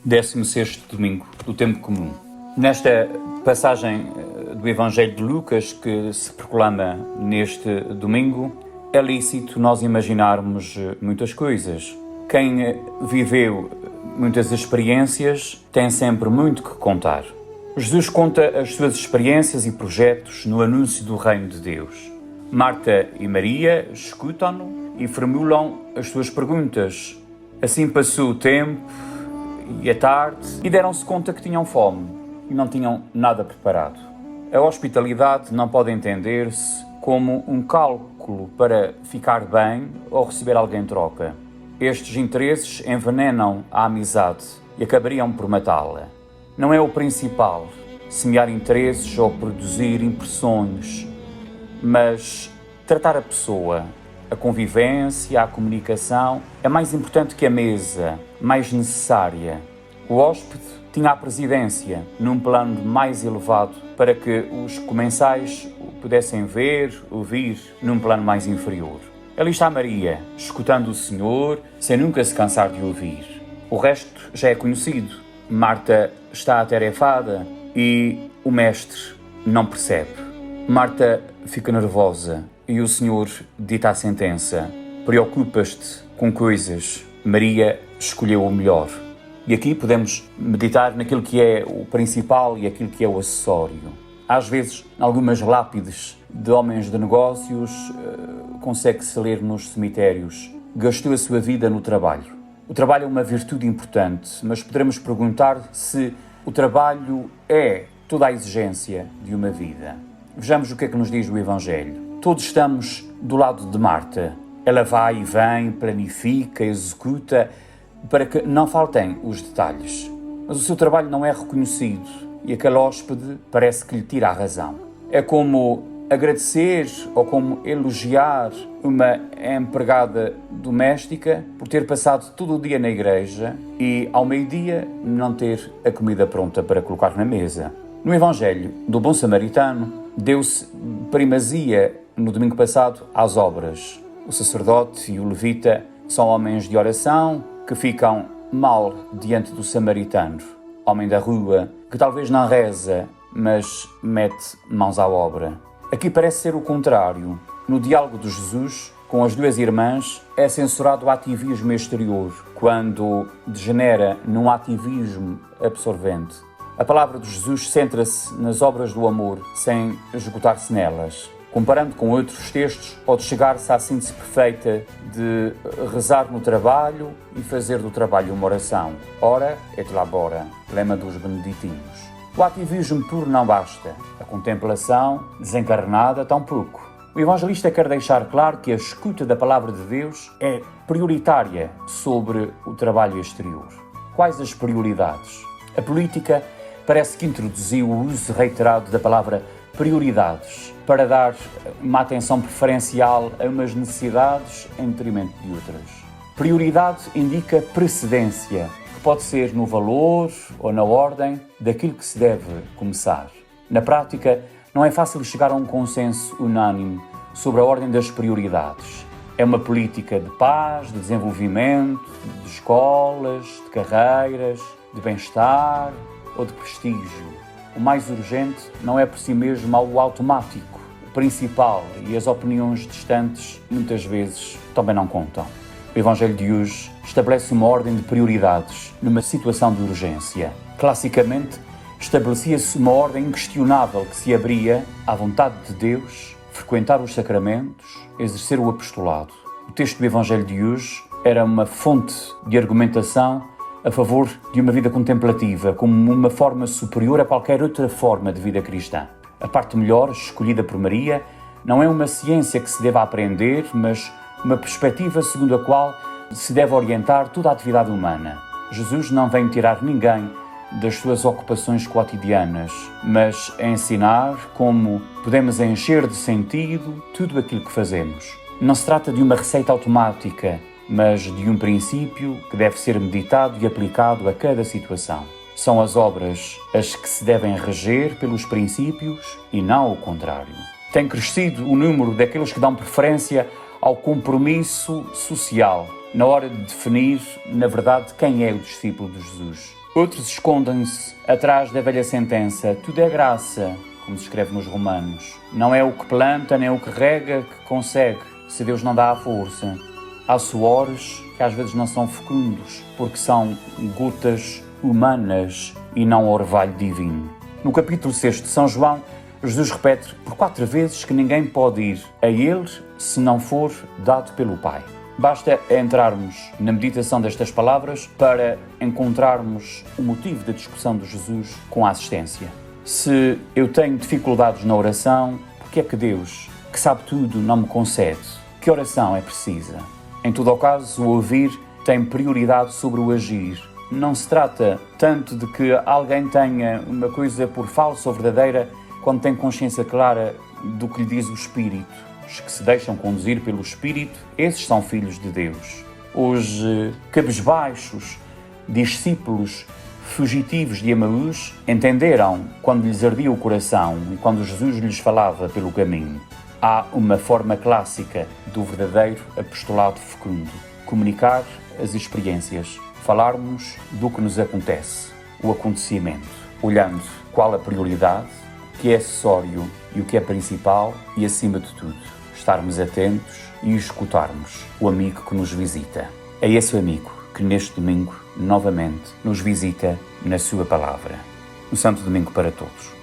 16º domingo do tempo comum. Nesta passagem do Evangelho de Lucas que se proclama neste domingo, é lícito nós imaginarmos muitas coisas. Quem viveu muitas experiências tem sempre muito que contar. Jesus conta as suas experiências e projetos no anúncio do reino de Deus. Marta e Maria escutam-no e formulam as suas perguntas. Assim passou o tempo e a tarde e deram-se conta que tinham fome e não tinham nada preparado. A hospitalidade não pode entender-se como um cálculo para ficar bem ou receber alguém em troca. Estes interesses envenenam a amizade e acabariam por matá-la. Não é o principal semear interesses ou produzir impressões, mas tratar a pessoa, a convivência, a comunicação é mais importante que a mesa, mais necessária. O hóspede tinha a presidência num plano mais elevado para que os comensais o pudessem ver, ouvir num plano mais inferior. Ali está Maria, escutando o Senhor, sem nunca se cansar de ouvir. O resto já é conhecido. Marta está atarefada e o mestre não percebe. Marta fica nervosa e o Senhor dita a sentença: preocupas-te com coisas, Maria escolheu o melhor. E aqui podemos meditar naquilo que é o principal e aquilo que é o acessório. Às vezes, algumas lápides de homens de negócios consegue-se ler nos cemitérios: gastou a sua vida no trabalho. O trabalho é uma virtude importante, mas poderemos perguntar se o trabalho é toda a exigência de uma vida. Vejamos o que é que nos diz o Evangelho. Todos estamos do lado de Marta. Ela vai e vem, planifica, executa, para que não faltem os detalhes. Mas o seu trabalho não é reconhecido e aquele hóspede parece que lhe tira a razão. É como agradecer ou como elogiar uma empregada doméstica por ter passado todo o dia na igreja e ao meio-dia não ter a comida pronta para colocar na mesa. No Evangelho do Bom Samaritano, deu-se primazia no domingo passado às obras. O sacerdote e o levita são homens de oração que ficam mal diante do samaritano, homem da rua, que talvez não reza, mas mete mãos à obra. Aqui parece ser o contrário. No diálogo de Jesus com as duas irmãs é censurado o ativismo exterior, quando degenera num ativismo absorvente. A palavra de Jesus centra-se nas obras do amor, sem esgotar-se nelas. Comparando com outros textos, pode chegar-se à síntese perfeita de rezar no trabalho e fazer do trabalho uma oração. Ora et labora, lema dos beneditinos. O ativismo puro não basta, a contemplação desencarnada tampouco. O evangelista quer deixar claro que a escuta da palavra de Deus é prioritária sobre o trabalho exterior. Quais as prioridades? A política parece que introduziu o uso reiterado da palavra prioridades para dar uma atenção preferencial a umas necessidades em detrimento de outras. Prioridade indica precedência, que pode ser no valor ou na ordem daquilo que se deve começar. Na prática, não é fácil chegar a um consenso unânime sobre a ordem das prioridades. É uma política de paz, de desenvolvimento, de escolas, de carreiras, de bem-estar ou de prestígio. O mais urgente não é por si mesmo algo automático. O principal e as opiniões distantes muitas vezes também não contam. O Evangelho de hoje estabelece uma ordem de prioridades numa situação de urgência. Classicamente, estabelecia-se uma ordem inquestionável que se abria à vontade de Deus, frequentar os sacramentos, exercer o apostolado. O texto do Evangelho de hoje era uma fonte de argumentação a favor de uma vida contemplativa, como uma forma superior a qualquer outra forma de vida cristã. A parte melhor, escolhida por Maria, não é uma ciência que se deva aprender, mas uma perspectiva segundo a qual se deve orientar toda a atividade humana. Jesus não vem tirar ninguém das suas ocupações cotidianas, mas a ensinar como podemos encher de sentido tudo aquilo que fazemos. Não se trata de uma receita automática, mas de um princípio que deve ser meditado e aplicado a cada situação. São as obras as que se devem reger pelos princípios e não o contrário. Tem crescido o número daqueles que dão preferência ao compromisso social, na hora de definir, na verdade, quem é o discípulo de Jesus. Outros escondem-se atrás da velha sentença: tudo é graça, como se escreve nos Romanos. Não é o que planta nem o que rega que consegue, se Deus não dá a força. Há suores que às vezes não são fecundos, porque são gotas humanas e não orvalho divino. No capítulo 6 de São João, Jesus repete por 4 vezes que ninguém pode ir a Ele se não for dado pelo Pai. Basta entrarmos na meditação destas palavras para encontrarmos o motivo da discussão de Jesus com a assistência. Se eu tenho dificuldades na oração, por que é que Deus, que sabe tudo, não me concede? Que oração é precisa? Em todo o caso, o ouvir tem prioridade sobre o agir. Não se trata tanto de que alguém tenha uma coisa por falsa ou verdadeira quando tem consciência clara do que lhe diz o Espírito. Os que se deixam conduzir pelo Espírito, esses são filhos de Deus. Os cabisbaixos, discípulos fugitivos de Emaús, entenderam quando lhes ardia o coração e quando Jesus lhes falava pelo caminho. Há uma forma clássica do verdadeiro apostolado fecundo: comunicar as experiências, falarmos do que nos acontece, o acontecimento, olhando qual a prioridade, o que é acessório e o que é principal e, acima de tudo, estarmos atentos e escutarmos o amigo que nos visita. É esse o amigo que neste domingo, novamente, nos visita na sua palavra. Um santo domingo para todos.